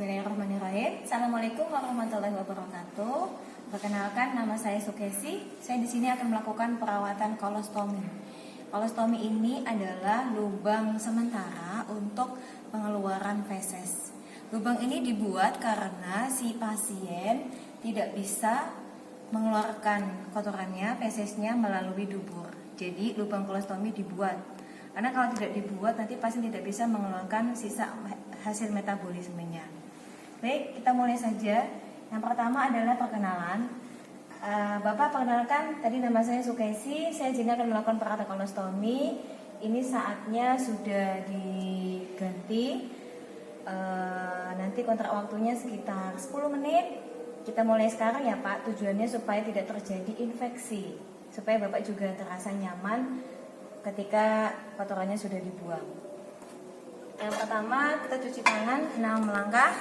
Bismillahirrahmanirrahim. Assalamualaikum warahmatullahi wabarakatuh. Perkenalkan, nama saya Sukesi. Saya di sini akan melakukan perawatan kolostomi. Kolostomi ini adalah lubang sementara untuk pengeluaran feses. Lubang ini dibuat karena si pasien tidak bisa mengeluarkan kotorannya, fesesnya melalui dubur. Jadi lubang kolostomi dibuat. Karena kalau tidak dibuat nanti pasien tidak bisa mengeluarkan sisa hasil metabolismenya. Baik, kita mulai saja. Yang pertama adalah perkenalan. Bapak perkenalkan, tadi nama saya Sukesi. Saya sini akan melakukan perawatan kolostomi. Ini saatnya sudah diganti. Nanti kontrak waktunya sekitar 10 menit. Kita mulai sekarang ya Pak. Tujuannya supaya tidak terjadi infeksi, supaya Bapak juga terasa nyaman ketika kotorannya sudah dibuang. Yang pertama, kita cuci tangan 6 langkah.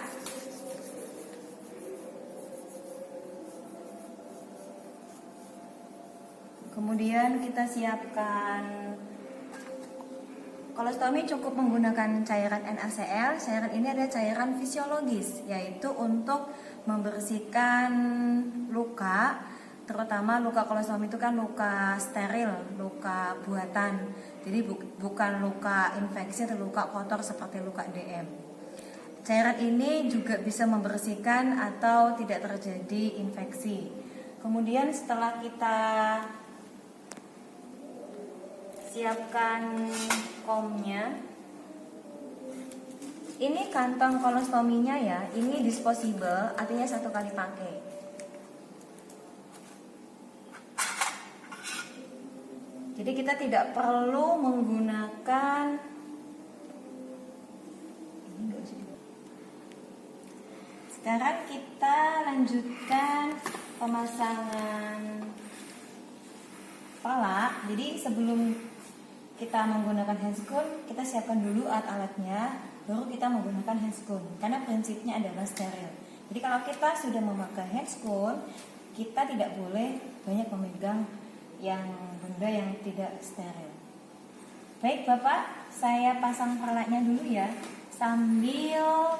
Kemudian kita siapkan kolostomi, cukup menggunakan cairan NaCl. Cairan ini adalah cairan fisiologis, yaitu untuk membersihkan luka. Terutama luka kolostomi itu kan luka steril, luka buatan. Jadi bukan luka infeksi atau luka kotor seperti luka DM. Cairan ini juga bisa membersihkan atau tidak terjadi infeksi. Kemudian setelah kita siapkan komnya, ini kantong kolostominya ya, ini disposable, artinya 1 kali pakai. Jadi kita tidak perlu menggunakan Sekarang kita lanjutkan pemasangan kepala. Jadi sebelum kita menggunakan handscoon, kita siapkan dulu alat-alatnya, baru kita menggunakan handscoon. Karena prinsipnya adalah steril. Jadi kalau kita sudah memakai handscoon, kita tidak boleh banyak memegang yang benda yang tidak steril. Baik Bapak, saya pasang peralатnya dulu ya, sambil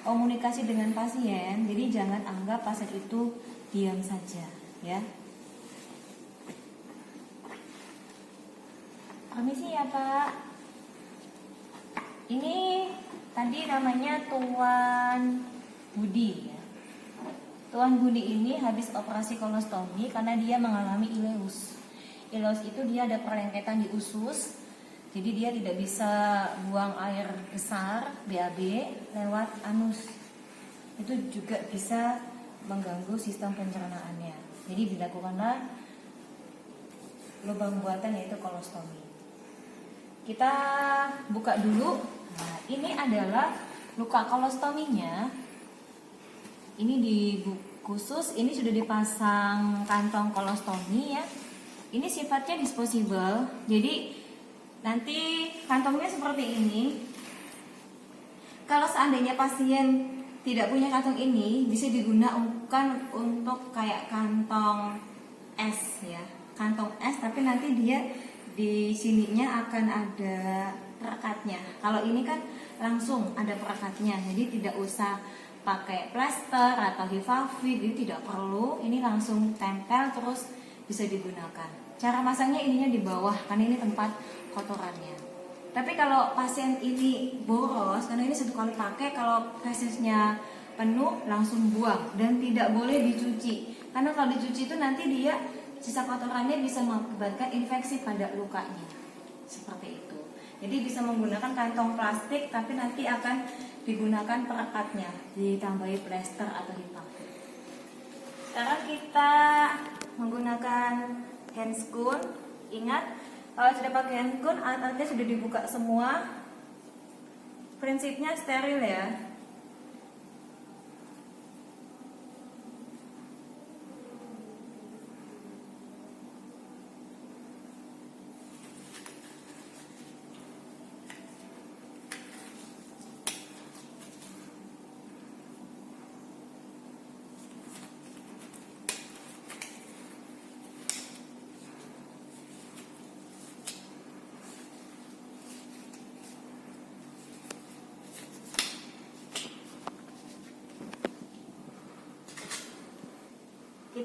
komunikasi dengan pasien. Jadi jangan anggap pasien itu diam saja ya. Permisi ya Pak. Ini tadi namanya Tuan Budi ya. Tuan Budi ini habis operasi kolostomi karena dia mengalami ileus. Ileus itu dia ada perlengketan di usus. Jadi dia tidak bisa buang air besar BAB lewat anus. Itu juga bisa mengganggu sistem pencernaannya. Jadi dilakukanlah lubang buatan, yaitu kolostomi. Kita buka dulu. Nah, ini adalah luka kolostominya. Ini di khusus, ini sudah dipasang kantong kolostomi ya. Ini sifatnya disposable. Jadi nanti kantongnya seperti ini. Kalau seandainya pasien tidak punya kantong ini, bisa digunakan untuk kayak kantong es ya. Kantong es, tapi nanti dia di sininya akan ada perekatnya. Kalau ini kan langsung ada perekatnya, jadi tidak usah pakai plester atau hifafid, jadi tidak perlu. Ini langsung tempel terus bisa digunakan. Cara masangnya ininya di bawah, karena ini tempat kotorannya. Tapi kalau pasien ini boros, karena ini 1 kali pakai, kalau fesesnya penuh langsung buang dan tidak boleh dicuci. Karena kalau dicuci itu nanti dia sisa kotorannya bisa mengakibatkan infeksi pada lukanya. Seperti itu. Jadi bisa menggunakan kantong plastik, tapi nanti akan digunakan perekatnya, ditambahi plester atau hifafid. Sekarang kita menggunakan handscoon. Ingat, kalau sudah pakai handscoon, alat-alatnya sudah dibuka semua. Prinsipnya steril ya.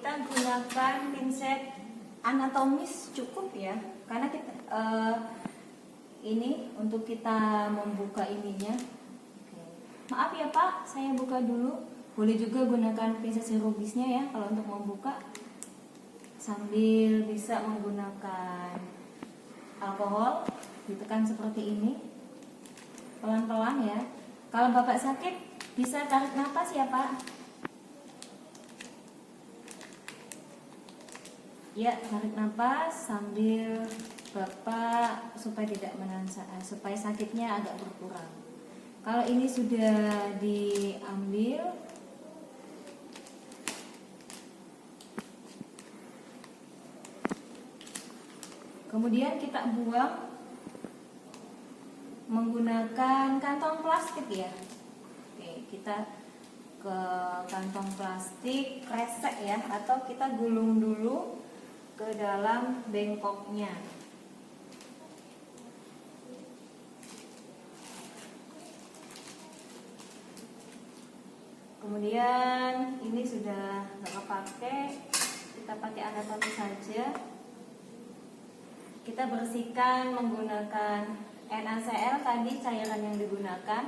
kita gunakan pinset anatomis cukup ya, karena kita ini untuk kita membuka ininya. Maaf ya Pak, saya buka dulu. Boleh juga gunakan pinset chirurgisnya ya kalau untuk membuka, sambil bisa menggunakan alkohol, ditekan seperti ini pelan-pelan ya. Kalau Bapak sakit bisa tarik nafas ya Pak. Ya, tarik nafas sambil Bapak supaya tidak menahan, supaya sakitnya agak berkurang. Kalau ini sudah diambil, kemudian kita buang menggunakan kantong plastik ya. Oke, kita ke kantong plastik kresek ya, atau kita gulung dulu ke dalam bengkoknya. Kemudian ini sudah nggak kepake, kita pakai anatomi saja. Kita bersihkan menggunakan NaCl tadi, cairan yang digunakan.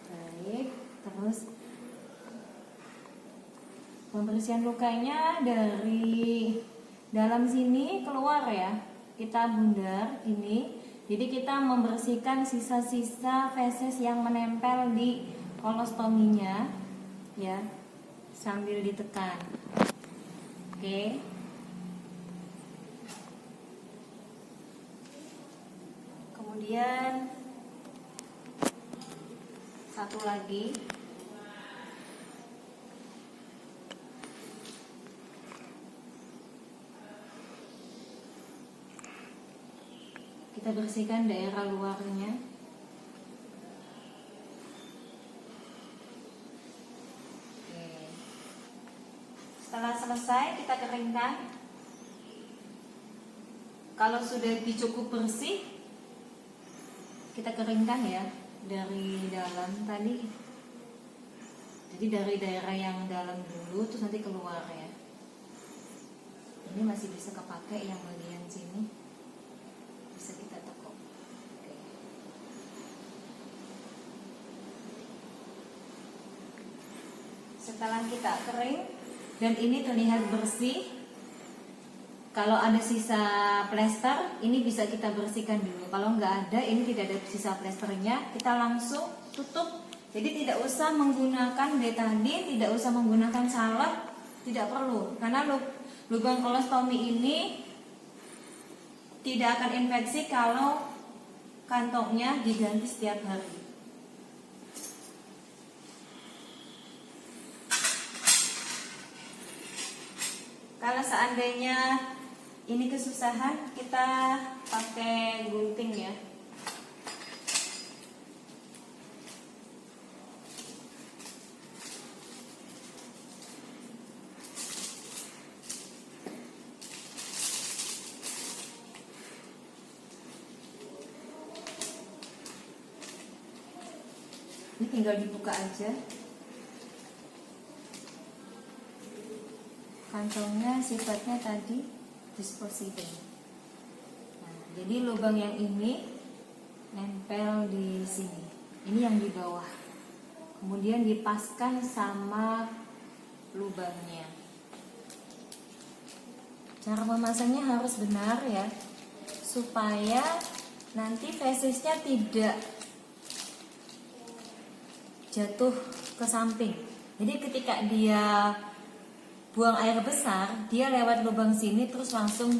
Baik, terus pembersihan lukanya dari dalam sini keluar ya. Kita bundar ini, jadi kita membersihkan sisa-sisa feses yang menempel di kolostominya ya, sambil ditekan. Oke. Kemudian satu lagi, kita bersihkan daerah luarnya. Oke. Setelah selesai kita keringkan. Kalau sudah cukup bersih, kita keringkan ya dari dalam tadi. Jadi dari daerah yang dalam dulu, terus nanti keluar ya. Ini masih bisa kepake yang bagian sini, bisa kita tekuk. Oke. Setelah kita kering dan ini terlihat bersih, kalau ada sisa plester, ini bisa kita bersihkan dulu. Kalau nggak ada, ini tidak ada sisa plesternya, kita langsung tutup. Jadi tidak usah menggunakan betadine, tidak usah menggunakan salep, tidak perlu. Karena lubang kolostomi ini tidak akan infeksi kalau kantongnya diganti setiap hari. Kalau seandainya ini kesusahan, kita pakai gunting ya. Ini tinggal dibuka aja. Kantongnya sifatnya tadi disposable. Nah, jadi lubang yang ini nempel di sini. Ini yang di bawah. Kemudian dipaskan sama lubangnya. Cara memasangnya harus benar ya, supaya nanti fesisnya tidak jatuh ke samping. Jadi ketika dia buang air besar, dia lewat lubang sini terus langsung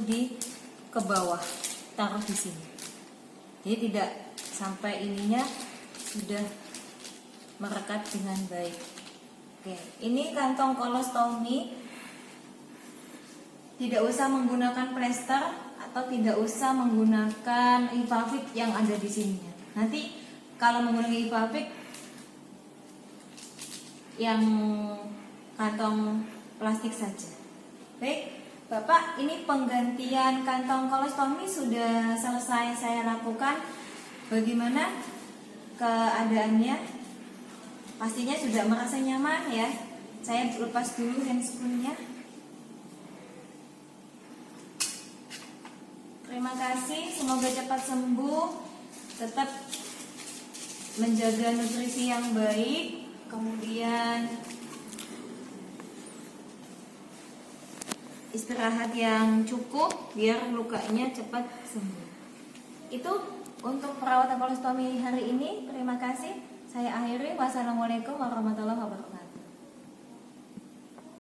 ke bawah, taruh di sini. Jadi tidak sampai ininya sudah merekat dengan baik. Oke, ini kantong kolostomi. Tidak usah menggunakan plester atau tidak usah menggunakan Ivavit yang ada di sininya. Nanti kalau menggunakan Ivavit yang kantong plastik saja. Baik, Bapak, ini penggantian kantong kolostomi sudah selesai saya lakukan. Bagaimana keadaannya? pastinya sudah merasa nyaman ya. Saya lepas dulu handscoon-nya. Terima kasih, semoga cepat sembuh, tetap menjaga nutrisi yang baik, kemudian istirahat yang cukup biar lukanya cepat sembuh. Itu untuk perawatan kolostomi hari ini. Terima kasih. Saya akhiri. Wassalamualaikum warahmatullahi wabarakatuh.